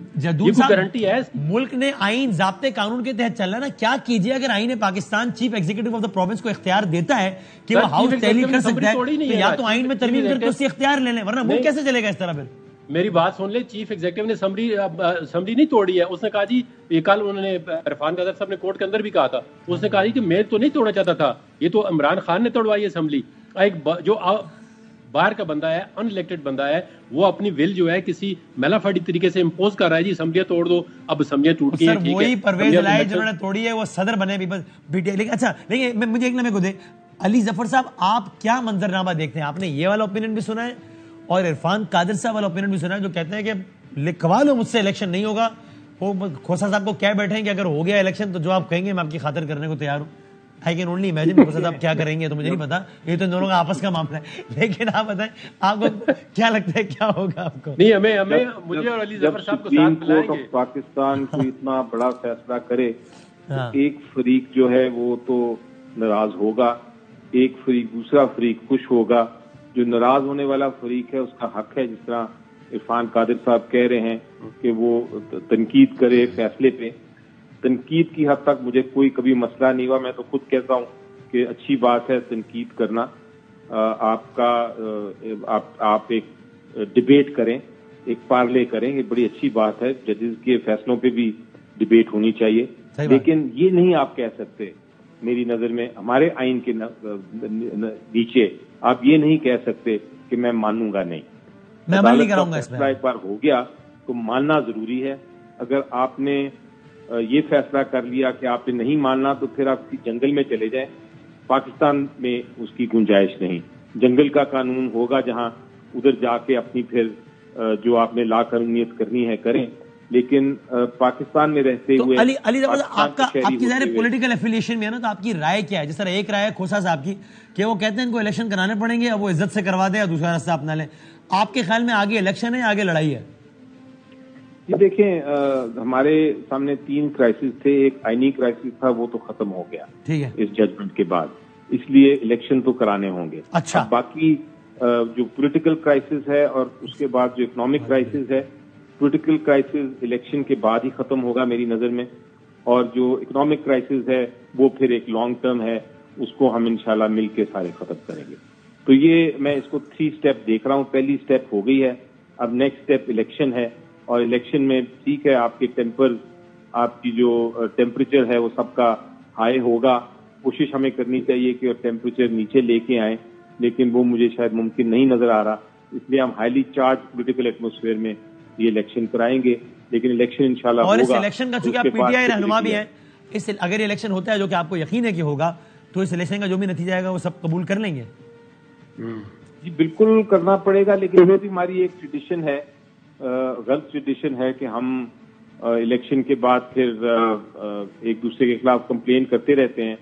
گارنٹی ہے؟ ملک نے آئین ضابطے قانون کے تحت چل رہا ہے نا, کیا کیجیے اگر آئین Pakistan chief executive of the province کو اختیار دیتا ہے کہ وہ ہاؤس تحلیل کر سکتا ہے, یا تو آئین میں ترمیم کر کے اس سے اختیار لے لیں, ورنہ ملک کیسے چلے گا اس طرح. پھر میری بات سن لیں, چیف ایگزیکٹو نے اسمبلی نہیں توڑی ہے. اس نے کہا جی, یہ کل انہوں نے عرفان قادر صاحب نے کورٹ کے اندر بھی کہا تھا, اس نے کہا جی کہ میں تو نہیں توڑنا چاہتا تھا, یہ تو عمران خان نے توڑوائی اسمبلی. ایک جو باہر کا بندہ ہے, ان الیکٹڈ بندہ ہے, وہ اپنی ول جو ہے کسی میلافائڈ طریقے سے امپوز کر رہا ہے, جی اسمبلیاں توڑ دو, اب اسمبلیاں ٹوٹ گئی ہیں, ٹھیک ہے, وہی پرویز الہی جنہوں نے توڑی ہے وہ صدر بنے بھی لیکن اچھا لیکن مجھے ایک لمحے کو دے علی ظفر صاحب, آپ کیا منظرنامہ دیکھتے ہیں؟ آپ نے یہ والا اوپینین بھی سنا ہے اور عرفان قادر صاحب والا اوپینین بھی سنا ہے جو کہتے ہیں کہ لکھوا لو مجھ سے الیکشن نہیں ہوگا. وہ کھوسا صاحب کو کہہ بیٹھے ہیں کہ اگر ہو گیا الیکشن تو جو آپ کہیں گے میں آپ کی خاطر کرنے کو تیار ہوں. آئی کین اونلی امیجن کھوسا صاحب کیا کریں گے تو مجھے نہیں پتا, یہ تو ان دونوں کا آپس کا معاملہ ہے, لیکن آپ بتائیں آپ کو کیا لگتا ہے کیا ہوگا آپ کو؟ نہیں ہمیں مجھے اور علی ظفر صاحب کو ساتھ ملائیں گے. پاکستان کو اتنا بڑا فیصلہ کرے, ایک فریق جو ہے وہ تو ناراض ہوگا, ایک فریق دوسرا فریق خوش ہوگا. جو ناراض ہونے والا فریق ہے اس کا حق ہے, جس طرح عرفان قادر صاحب کہہ رہے ہیں کہ وہ تنقید کرے فیصلے پہ. تنقید کی حد تک مجھے کوئی کبھی مسئلہ نہیں ہوا, میں تو خود کہتا ہوں کہ اچھی بات ہے تنقید کرنا. آپ ایک ڈبیٹ کریں, ایک پارلے کریں, یہ بڑی اچھی بات ہے. ججز کے فیصلوں پہ بھی ڈبیٹ ہونی چاہیے, لیکن یہ نہیں آپ کہہ سکتے میری نظر میں ہمارے آئین کے نیچے آپ یہ نہیں کہہ سکتے کہ میں مانوں گا نہیں. میں عمل نہیں کروں گا اس فیصلہ ایک بار ہو گیا تو ماننا ضروری ہے. اگر آپ نے یہ فیصلہ کر لیا کہ آپ نے نہیں ماننا تو پھر آپ جنگل میں چلے جائیں. پاکستان میں اس کی گنجائش نہیں. جنگل کا قانون ہوگا جہاں ادھر جا کے اپنی پھر جو آپ نے لا قانونیت کرنی ہے کریں, لیکن پاکستان میں رہتے ہوئے علی آپ کی ظاہر پولیٹیکل ایفیلیشن میں ہے نا, تو آپ کی رائے کیا ہے؟ جس طرح ایک رائے ہے کھوسا صاحب کی کہ وہ کہتے ہیں ان کو الیکشن کرانے پڑیں گے, اب وہ عزت سے کروا دیں اور دوسرا راستہ اپنا لیں. آپ کے خیال میں آگے الیکشن ہے یا آگے لڑائی ہے؟ جی دیکھیں, ہمارے سامنے 3 کرائسس تھے. ایک آئینی کرائسس تھا, وہ تو ختم ہو گیا ٹھیک ہے اس ججمنٹ کے بعد, اس لیے الیکشن تو کرانے ہوں گے. اچھا, باقی جو پولیٹیکل کرائسس ہے اور اس کے بعد جو اکنامک کرائسس ہے, پولیٹیکل کرائسس الیکشن کے بعد ہی ختم ہوگا میری نظر میں, اور جو اکنامک کرائسس ہے وہ پھر ایک لانگ ٹرم ہے, اس کو ہم انشاءاللہ مل کے سارے ختم کریں گے. تو یہ میں اس کو 3 سٹیپ دیکھ رہا ہوں. پہلی سٹیپ ہو گئی ہے, اب نیکسٹ سٹیپ الیکشن ہے, اور الیکشن میں ٹھیک ہے آپ کے ٹیمپر, آپ کی جو ٹیمپریچر ہے وہ سب کا ہائی ہوگا. کوشش ہمیں کرنی چاہیے کہ ٹیمپریچر نیچے لے کے آئیں, لیکن وہ مجھے شاید ممکن نہیں نظر آ رہا. اس لیے ہم ہائیلی چارج پولیٹیکل ایٹماسفیئر میں یہ الیکشن کرائیں گے, لیکن الیکشن انشاءاللہ ہوگا. اور اس الیکشن کا چونکہ آپ پی ٹی آئی رہنما بھی ہیں, اگر یہ الیکشن ہوتا ہے جو کہ آپ کو یقین ہے کہ ہوگا, تو اس الیکشن کا جو بھی نتیجہ آئے گا وہ سب قبول کر لیں گے؟ جی بالکل کرنا پڑے گا, لیکن یہ بھی ہماری ایک ٹریڈیشن ہے, غلط ٹریڈیشن ہے کہ ہم الیکشن کے بعد پھر ایک دوسرے کے خلاف کمپلین کرتے رہتے ہیں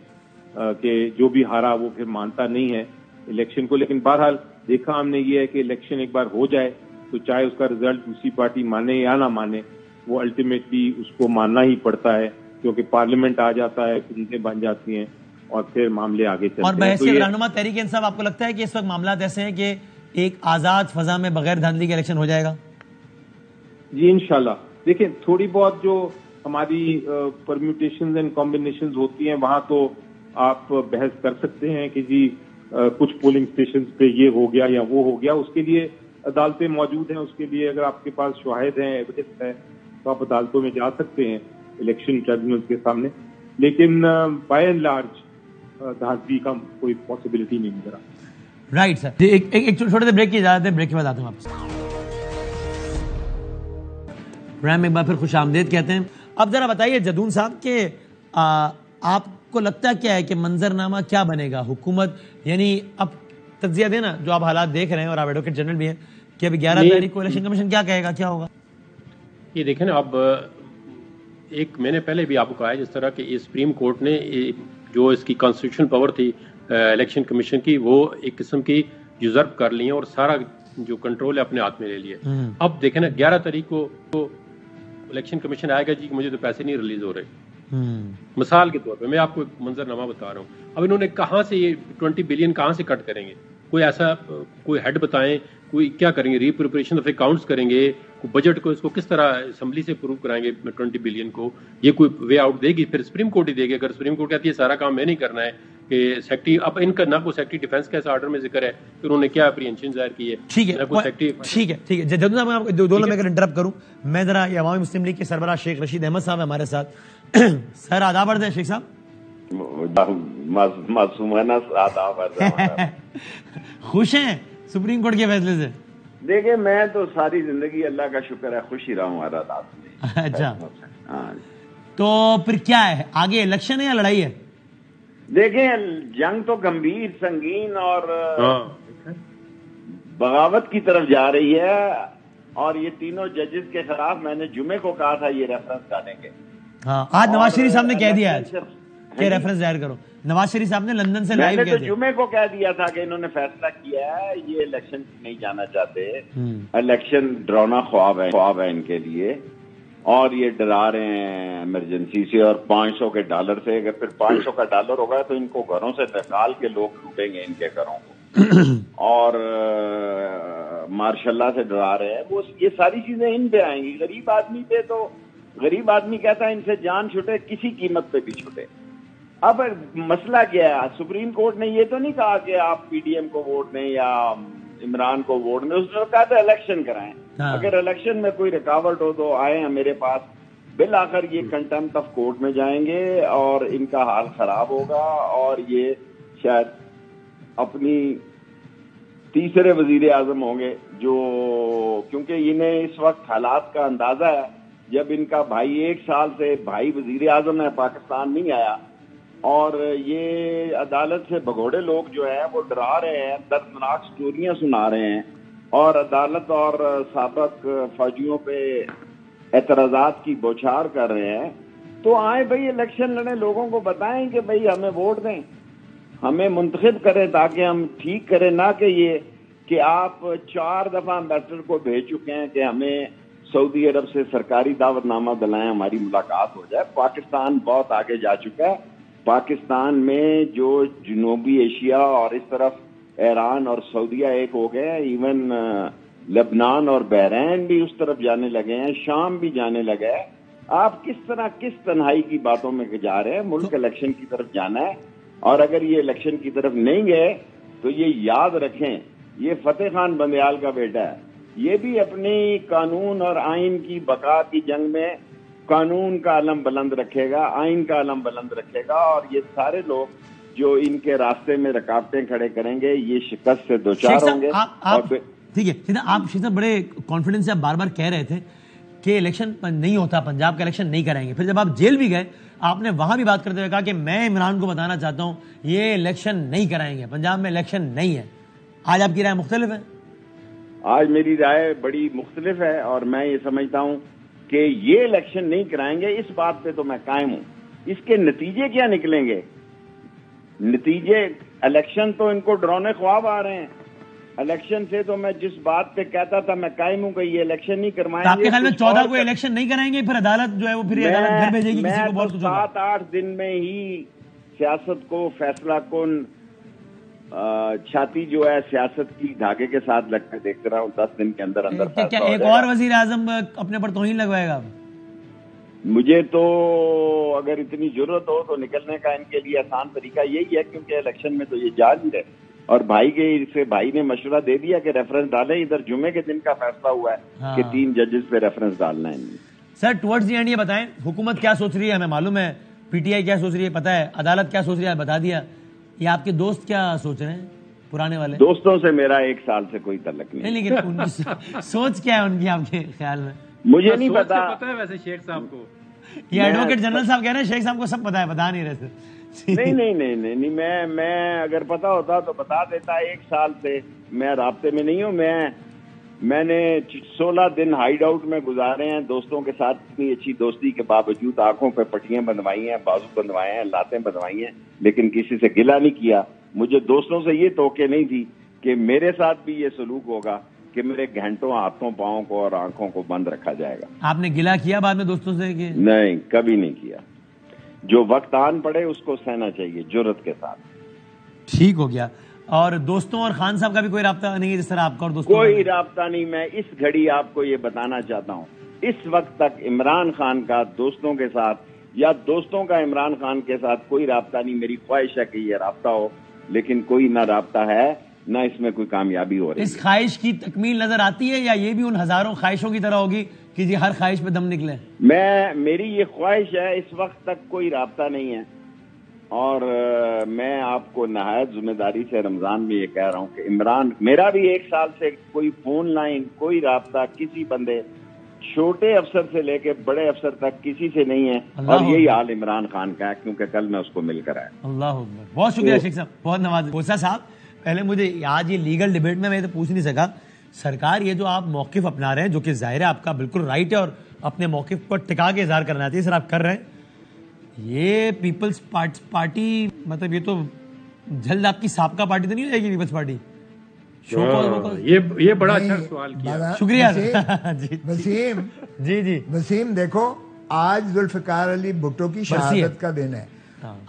کہ جو بھی ہارا وہ پھر مانتا نہیں ہے الیکشن کو. لیکن بہرحال دیکھا ہم نے یہ ہے کہ الیکشن ایک بار ہو جائے تو چاہے اس کا رزلٹ دوسری پارٹی مانے یا نہ مانے, وہ الٹیمیٹلی اس کو ماننا ہی پڑتا ہے, کیونکہ پارلیمنٹ آ جاتا ہے, حکومتیں بن جاتی ہیں اور پھر معاملے آگے چلتے ہیں. اور بحیثیت رہنما تحریک انصاف آپ کو لگتا ہے کہ اس وقت معاملات ایسے ہیں کہ ایک آزاد فضا میں بغیر دھاندلی کے الیکشن ہو جائے گا؟ جی انشاءاللہ. دیکھیں تھوڑی بہت جو ہماری پرمیوٹیشنز اینڈ کمبینیشنز ہوتی ہیں وہاں تو آپ بحث کر سکتے ہیں کہ جی کچھ پولنگ اسٹیشنز پہ یہ ہو گیا یا وہ ہو گیا. اس کے لیے عدالتیں موجود ہیں, اس کے لیے اگر آپ کے پاس شواہد ہیں, ایویڈنس ہے, تو آپ عدالتوں میں جا سکتے ہیں الیکشن ٹریبیونل کے سامنے. لیکن بائی اینڈ لارج دھاندلی کا کوئی پاسبلٹی نہیں نظر آتا. رائٹ سر, ایک چھوٹے سے بریک کی اجازت ہے, بریک کے بعد آتے ہیں واپس. پروگرام میں ایک بار پھر خوش آمدید کہتے ہیں. اب ذرا بتائیے جدون صاحب کہ آپ کو لگتا کیا ہے کہ منظرنامہ کیا بنے گا حکومت, یعنی اب تجزیہ دینا جو آپ حالات دیکھ رہے ہیں, اور آپ ایڈوکیٹ جنرل بھی ہیں, کہ ابھی 11 تاریخ کو الیکشن کمیشن کیا کہے گا, کیا ہوگا؟ یہ دیکھیں نا, اب ایک میں نے پہلے بھی آپ کو کہا ہے, جس طرح کہ سپریم کورٹ نے جو اس کی کانسٹیٹیوشنل پاور تھی الیکشن کمیشن کی, وہ ایک قسم کی یوزرپ کر لی ہیں اور سارا جو کنٹرول ہے اپنے ہاتھ میں لے لیا. اب دیکھیں نا 11 تاریخ کو الیکشن کمیشن آئے گا جی کہ مجھے تو پیسے نہیں ریلیز ہو رہے. مثال کے طور پہ میں آپ کو ایک منظرنامہ بتا رہا ہوں. اب انہوں نے کہاں سے یہ 20 بلین کہاں سے کٹ کریں گے؟ کوئی ایسا کوئی ہیڈ بتائیں, کوئی کیا کریں گے, ری پریپریشن آف اکاؤنٹس کریں گے, بجٹ کو اس کو کس طرح اسمبلی سے اپروو کرائیں گے 20 بلین کو, یہ کوئی وے آؤٹ دے گی؟ پھر سپریم کورٹ ہی دے گی. اگر سپریم کورٹ کہتی ہے سارا کام میں نہیں کرنا ہے کہ سیکٹری, اب ان کا نہ کوئی سیکٹری ڈیفینس کا ایسا آرڈر میں ذکر ہے کہ انہوں نے کیا اپریہنشن ظاہر کی ہے. ٹھیک ہے جدوں صاحب, میں آپ کو دو لمحے انٹرپٹ کروں. میں ذرا یہ عوامی مسلم لیگ کے سربراہ شیخ رشید احمد صاحب ہمارے ساتھ. سر آداب عرض ہے شیخ صاحب. معصومانہ آداب عرض ہے. خوش ہیں سپریم کورٹ کے فیصلے سے؟ دیکھیں میں تو ساری زندگی اللہ کا شکر ہے خوش ہی رہا ہوں ہمارا رات میں. اچھا ہاں تو پھر کیا ہے آگے، الیکشن ہے یا لڑائی ہے؟ دیکھیں جنگ تو گمبھیر سنگین اور بغاوت کی طرف جا رہی ہے، اور یہ تینوں ججز کے خلاف میں نے جمعے کو کہا تھا یہ ریفرنس ڈالیں گے. ہاں آج نواز شریف صاحب نے کہہ دیا ہے کہ ریفرنس ظاہر کرو. نواز شریف صاحب نے لندن سے لائیو میں کہہ نے دیا. تو جمعے کو کہہ دیا تھا کہ انہوں نے فیصلہ کیا ہے یہ الیکشن نہیں جانا چاہتے. الیکشن ڈرانا خواب ہے ان کے لیے، اور یہ ڈرا رہے ہیں ایمرجنسی سے اور $500 سے. اگر پھر $500 ہوگا تو ان کو گھروں سے نکال کے لوگ لوٹیں گے ان کے گھروں کو، اور ماشاء اللہ سے ڈرا رہے ہیں. وہ یہ ساری چیزیں ان پہ آئیں گی. غریب آدمی پہ تو غریب آدمی کہتا ہے ان سے جان چھوٹے کسی قیمت پہ بھی چھوٹے. اب مسئلہ کیا ہے، سپریم کورٹ نے یہ تو نہیں کہا کہ آپ پی ڈی ایم کو ووٹ دیں یا عمران کو ووٹ دیں، اس نے کہا تھا الیکشن کرائیں. اگر الیکشن میں کوئی رکاوٹ ہو تو آئے میرے پاس. بالآخر یہ کنٹمپٹ آف کورٹ میں جائیں گے اور ان کا حال خراب ہوگا، اور یہ شاید اپنی تیسرے وزیر اعظم ہوں گے جو، کیونکہ انہیں اس وقت حالات کا اندازہ ہے. جب ان کا بھائی 1 سال سے بھائی وزیر اعظم ہے پاکستان نہیں آیا، اور یہ عدالت سے بھگوڑے لوگ جو ہیں وہ ڈرا رہے ہیں، دردناک سٹوریاں سنا رہے ہیں، اور عدالت اور سابق فوجیوں پہ اعتراضات کی بوچھار کر رہے ہیں. تو آئیں بھائی الیکشن لڑیں، لوگوں کو بتائیں کہ بھائی ہمیں ووٹ دیں، ہمیں منتخب کریں تاکہ ہم ٹھیک کریں. نہ کہ یہ کہ آپ 4 دفعہ امبیسڈر کو بھیج چکے ہیں کہ ہمیں سعودی عرب سے سرکاری دعوت نامہ دلائیں، ہماری ملاقات ہو جائے. پاکستان بہت آگے جا چکا ہے. پاکستان میں جو جنوبی ایشیا اور اس طرف ایران اور سعودیہ ایک ہو گئے ہیں، ایون لبنان اور بحرین بھی اس طرف جانے لگے ہیں، شام بھی جانے لگے ہیں. آپ کس طرح کس تنہائی کی باتوں میں جا رہے ہیں؟ ملک الیکشن کی طرف جانا ہے، اور اگر یہ الیکشن کی طرف نہیں گئے تو یہ یاد رکھیں یہ فتح خان بندیال کا بیٹا ہے، یہ بھی اپنی قانون اور آئین کی بقا کی جنگ میں قانون کا علم بلند رکھے گا، آئین کا علم بلند رکھے گا، اور یہ سارے لوگ جو ان کے راستے میں رکاوٹیں کھڑے کریں گے یہ شکست سے دوچار ہوں گے. ٹھیک ہے آپ شیخ صاحب بڑے کانفیڈنس سے آپ بار بار کہہ رہے تھے کہ الیکشن نہیں ہوتا، پنجاب کا الیکشن نہیں کرائیں گے. پھر جب آپ جیل بھی گئے آپ نے وہاں بھی بات کرتے ہوئے کہا کہ میں عمران کو بتانا چاہتا ہوں یہ الیکشن نہیں کرائیں گے، پنجاب میں الیکشن نہیں ہے. آج آپ کی رائے مختلف ہے؟ آج میری رائے بڑی مختلف ہے، اور میں یہ سمجھتا ہوں کہ یہ الیکشن نہیں کرائیں گے. اس بات پہ تو میں قائم ہوں. اس کے نتیجے کیا نکلیں گے؟ نتیجے الیکشن تو ان کو ڈرانے خواب آ رہے ہیں. الیکشن سے تو میں جس بات پہ کہتا تھا میں قائم ہوں کہ یہ الیکشن نہیں کروائیں گے. آپ کے خیال میں 14 کو الیکشن نہیں کرائیں گے، پھر عدالت جو ہے وہ پھر عدالت گھر بھیجے گی کسی کو؟ بہت کچھ ہوگا. 7-8 دن میں ہی سیاست کو فیصلہ کن چھاتی جو ہے سیاست کی دھاگے کے ساتھ لگ کے دیکھ رہا ہوں. 10 دن کے اندر اندر کیا ایک اور وزیر اعظم اپنے پر توہین لگوائے گا؟ مجھے تو اگر اتنی ضرورت ہو تو نکلنے کا ان کے لیے آسان طریقہ یہی ہے، کیونکہ الیکشن میں تو یہ جا نہیں رہے. اور بھائی نے مشورہ دے دیا کہ ریفرنس ڈالیں. ادھر جمعے کے دن کا فیصلہ ہوا ہے کہ 3 ججز پہ ریفرنس ڈالنا ہے. سر ٹورڈز دی اینڈ یہ بتائیں حکومت کیا سوچ رہی ہے؟ ہمیں معلوم ہے پی ٹی آئی کیا سوچ رہی ہے پتہ ہے، عدالت کیا سوچ رہی ہے بتا دیا. یہ آپ کے دوست کیا سوچ رہے ہیں پرانے والے؟ دوستوں سے میرا 1 سال سے کوئی تعلق نہیں، لیکن ان کی سوچ کیا ہے ان کی آپ کے خیال میں؟ مجھے نہیں پتا ہے ویسے شیخ صاحب کو. یہ ایڈوکیٹ جنرل صاحب کہہ رہے ہیں شیخ صاحب کو سب پتا ہے، بتا نہیں رہے تھے. نہیں میں اگر پتا ہوتا تو بتا دیتا. 1 سال سے میں رابطے میں نہیں ہوں. میں نے 16 دن ہائیڈ آؤٹ میں گزارے ہیں دوستوں کے ساتھ. اتنی اچھی دوستی کے باوجود آنکھوں پہ پٹیاں بندھوائی ہیں، بازو بندھوائے ہیں، لاتیں بندھوائی ہیں، لیکن کسی سے گلہ نہیں کیا. مجھے دوستوں سے یہ توقع نہیں تھی کہ میرے ساتھ بھی یہ سلوک ہوگا کہ میرے گھنٹوں ہاتھوں پاؤں کو اور آنکھوں کو بند رکھا جائے گا. آپ نے گلہ کیا بعد میں دوستوں سے کہ نہیں؟ کبھی نہیں کیا. جو وقت آن پڑے اس کو سہنا چاہیے جرت کے ساتھ. ٹھیک ہو گیا. اور دوستوں اور خان صاحب کا بھی کوئی رابطہ نہیں ہے جس طرح آپ کا اور دوستوں؟ کوئی رابطہ نہیں. میں اس گھڑی آپ کو یہ بتانا چاہتا ہوں اس وقت تک عمران خان کا دوستوں کے ساتھ یا دوستوں کا عمران خان کے ساتھ کوئی رابطہ نہیں. میری خواہش ہے کہ یہ رابطہ ہو، لیکن کوئی نہ رابطہ ہے نہ اس میں کوئی کامیابی ہو رہی ہے. اس خواہش کی تکمیل نظر آتی ہے یا یہ بھی ان ہزاروں خواہشوں کی طرح ہوگی کہ جی ہر خواہش پہ دم نکلے؟ میری یہ خواہش ہے. اس وقت تک کوئی رابطہ نہیں ہے. اور میں آپ کو نہایت ذمہ داری سے رمضان میں یہ کہہ رہا ہوں کہ عمران، میرا بھی 1 سال سے کوئی فون لائن، کوئی رابطہ کسی بندے، چھوٹے افسر سے لے کے بڑے افسر تک کسی سے نہیں ہے، اور یہی حال عمران خان کا ہے، کیونکہ کل میں اس کو مل کر آیا۔ اللہ اکبر، بہت شکریہ شیخ صاحب، بہت نواز۔ بوسا صاحب، پہلے مجھے آج یہ لیگل ڈیبیٹ میں تو پوچھ نہیں سکا، سرکار یہ جو آپ موقف اپنا رہے ہیں، جو کہ ظاہر ہے آپ کا بالکل رائٹ ہے اور اپنے موقف پر ٹکا کے اظہار کرنا چاہیے، سر آپ کر رہے ہیں، یہ پیپلز پارٹی مطلب یہ تو جلد آپ کی سابقہ پارٹی تو نہیں ہو جائے گی پیپلز پارٹی؟ یہ بڑا اچھا سوال کیا، شکریہ وسیم۔ جی وسیم دیکھو، آج ذوالفقار علی بھٹو کی شہادت کا دن ہے،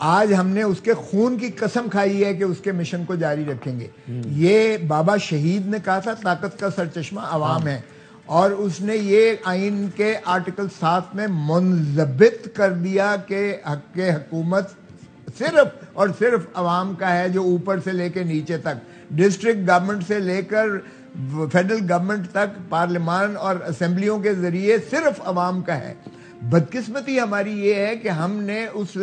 آج ہم نے اس کے خون کی قسم کھائی ہے کہ اس کے مشن کو جاری رکھیں گے۔ یہ بابا شہید نے کہا تھا طاقت کا سرچشمہ عوام ہے، اور اس نے یہ آئین کے آرٹیکل 7 میں منضبط کر دیا کہ حق حکومت صرف اور صرف عوام کا ہے، جو اوپر سے لے کے نیچے تک، ڈسٹرکٹ گورنمنٹ سے لے کر فیڈرل گورنمنٹ تک، پارلیمان اور اسمبلیوں کے ذریعے صرف عوام کا ہے۔ بدقسمتی ہماری یہ ہے کہ ہم نے اس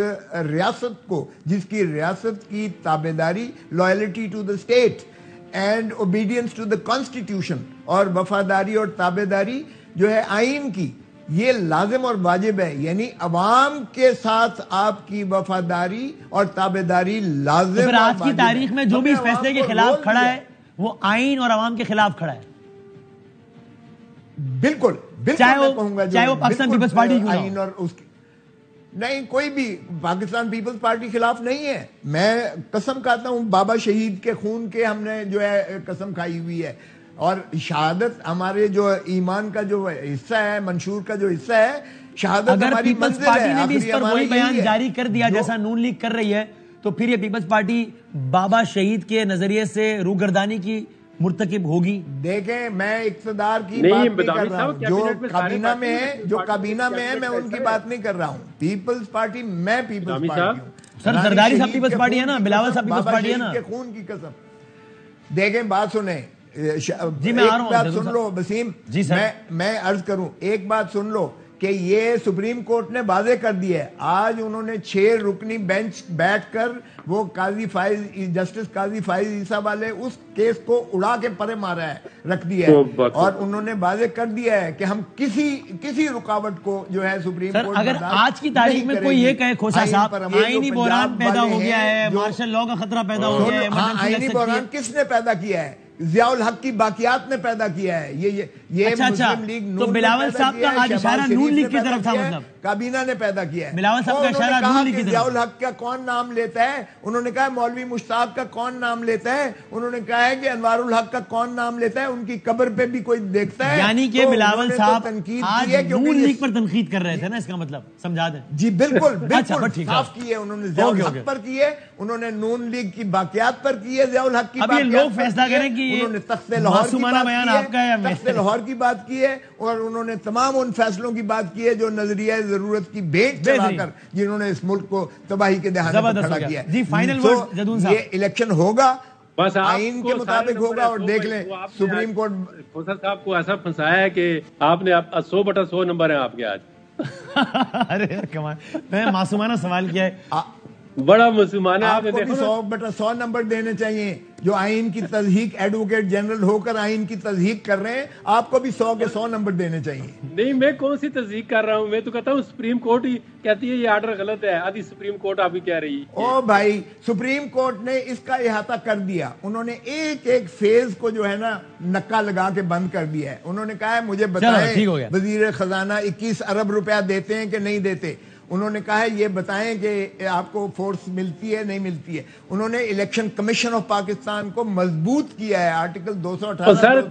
ریاست کو، جس کی ریاست کی تابعداری، loyalty to the state and obedience to the constitution, اور وفاداری اور تابعداری جو ہے آئین کی، یہ لازم اور واجب ہے، یعنی عوام کے ساتھ آپ کی وفاداری اور تابعداری لازم اور آج کی تاریخ میں جو بھی اس فیصلے کے خلاف کھڑا ہے وہ آئین اور عوام کے خلاف کھڑا ہے، بالکل چاہے وہ پاکستان پیپلز پارٹی آئین اور اس نہیں، کوئی بھی پاکستان پیپلز پارٹی خلاف نہیں ہے۔ میں قسم کھاتا ہوں، بابا شہید کے خون کے ہم نے جو ہے قسم کھائی ہوئی ہے، اور شہادت ہمارے جو ایمان کا جو حصہ ہے، منشور کا جو حصہ ہے، شہادت اگر ہماری پیپلز منزل ہے۔ پارٹی نے بھی اس پر وہی بیان جاری کر دیا جیسا نون لیگ کر رہی ہے، تو پھر یہ پیپلز پارٹی بابا شہید کے نظریے سے روگردانی کی مرتکب ہوگی۔ دیکھیں، میں اقتدار کی بات نہیں کر رہا ہوں، جو کابینہ میں ہے میں ان کی بات نہیں کر رہا ہوں۔ پیپلز پارٹی، میں پیپلز پارٹی ہوں۔ سر زرداری صاحب پیپلز پارٹی ہے نا، بلاول صاحب پیپلز پارٹی ہے نا۔ کے خون کی قسم، دیکھیں بات سنیں، جی میں آ رہا ہوں، بات سن لو وسیم، جی سر، میں عرض کروں، ایک بات سن لو کہ یہ سپریم کورٹ نے واضح کر دیا ہے۔ آج انہوں نے 6 رکنی بینچ بیٹھ کر وہ جسٹس قاضی فائز عیسیٰ والے اس کیس کو اڑا کے پرے مارا ہے، رکھ دیا ہے، اور انہوں نے واضح کر دیا ہے کہ ہم کسی رکاوٹ کو جو ہے سپریم کورٹ اگر آج کی تاریخ میں کوئی یہ کہے کھوسا صاحب آئینی بحران پیدا ہو گیا ہے، مارشل لاء کا خطرہ پیدا ہو گیا ہے، آئینی بحران کس نے پیدا کیا ہے؟ ضیاء الحق کی باقیات نے پیدا کیا ہے، یہ مسلم لیگ تو بلاول صاحب کا آج اشارہ نون لیگ کی طرف تھا، مطلب کابینہ نے پیدا کیا ہے۔ بلاول صاحب کا اشارہ نون لیگ کی طرف۔ ضیاء الحق کا کون نام لیتا ہے؟ انہوں نے کہا مولوی مشتاق کا کون نام لیتا ہے؟ انہوں نے کہا ہے کہ انوار الحق کا کون نام لیتا ہے؟ ان کی قبر پہ بھی کوئی دیکھتا ہے؟ یعنی کہ بلاول صاحب آج نون لیگ پر تنقید کر رہے تھے نا، اس کا مطلب سمجھا دیں۔ جی بالکل صاف کی ہے انہوں نے، ضیاء الحق پر کی ہے، انہوں نے نون لیگ کی باقیات پر کی ہے، ضیاء الحق کی باقیات۔ اب یہ لوگ فیصلہ کریں کہ انہوں نے تخت لاہور کی بات کی ہے، اور انہوں نے تمام ان فیصلوں کی بات کی ہے جو نظریہ ضرورت کی بھیٹ چلا کر جنہوں نے اس ملک کو تباہی کے دہانے پر کھڑا کیا ہے۔ جی فائنل ورڈ جدون صاحب، یہ الیکشن ہوگا، آئین کے مطابق ہوگا، اور دیکھ لیں سپریم کورٹ فوسل صاحب کو ایسا پھنسایا ہے کہ آپ نے 100/100 نمبر ہیں آپ کے آج۔ ارے کمال، میں معصومانہ سوال کیا ہے، بڑا معصومانہ، آپ کو بھی 100/100 نمبر دینے چاہیے، جو آئین کی تصدیق ایڈوکیٹ جنرل ہو کر آئین کی تصدیق کر رہے ہیں، آپ کو بھی 100 کے 100 نمبر دینے چاہیے۔ نہیں، میں کون سی تصدیق کر رہا ہوں، میں تو کہتا ہوں سپریم کورٹ ہی کہتی ہے یہ آرڈر غلط ہے، آدھی سپریم کورٹ آپ ہی کہہ رہی ہے۔ او بھائی، سپریم کورٹ نے اس کا احاطہ کر دیا، انہوں نے ایک فیز کو جو ہے نا نکا لگا کے بند کر دیا ہے۔ انہوں نے کہا ہے مجھے بتائیں وزیر خزانہ 21 ارب روپیہ دیتے ہیں کہ نہیں دیتے، انہوں نے کہا ہے یہ بتائیں کہ آپ کو فورس ملتی ہے نہیں ملتی ہے۔ انہوں نے الیکشن کمیشن آف پاکستان کو مضبوط کیا ہے، آرٹیکل 218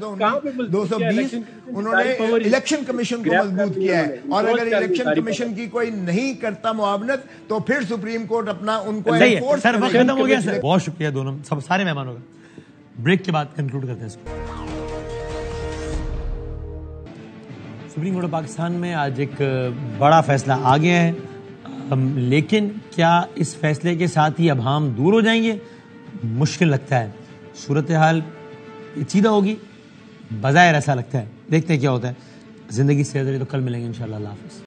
220، انہوں نے الیکشن کمیشن کو مضبوط کیا ہے، اور اگر الیکشن کمیشن کی کوئی نہیں کرتا معاونت تو پھر سپریم کورٹ اپنا ان کو انفورس کرے گا۔ ختم ہو گیا سر، بہت شکریہ دونوں سارے مہمانوں کا۔ بریک کے بعد کنکلوڈ کرتے ہیں اس کو۔ سپریم کورٹ آف پاکستان میں آج ایک بڑا فیصلہ آ گیا ہے، لیکن کیا اس فیصلے کے ساتھ ہی ابہام دور ہو جائیں گے؟ مشکل لگتا ہے، صورتحال پیچیدہ ہوگی، بظاہر ایسا لگتا ہے، دیکھتے ہیں کیا ہوتا ہے۔ زندگی سے تو کل ملیں گے انشاءاللہ۔ اللہ حافظ۔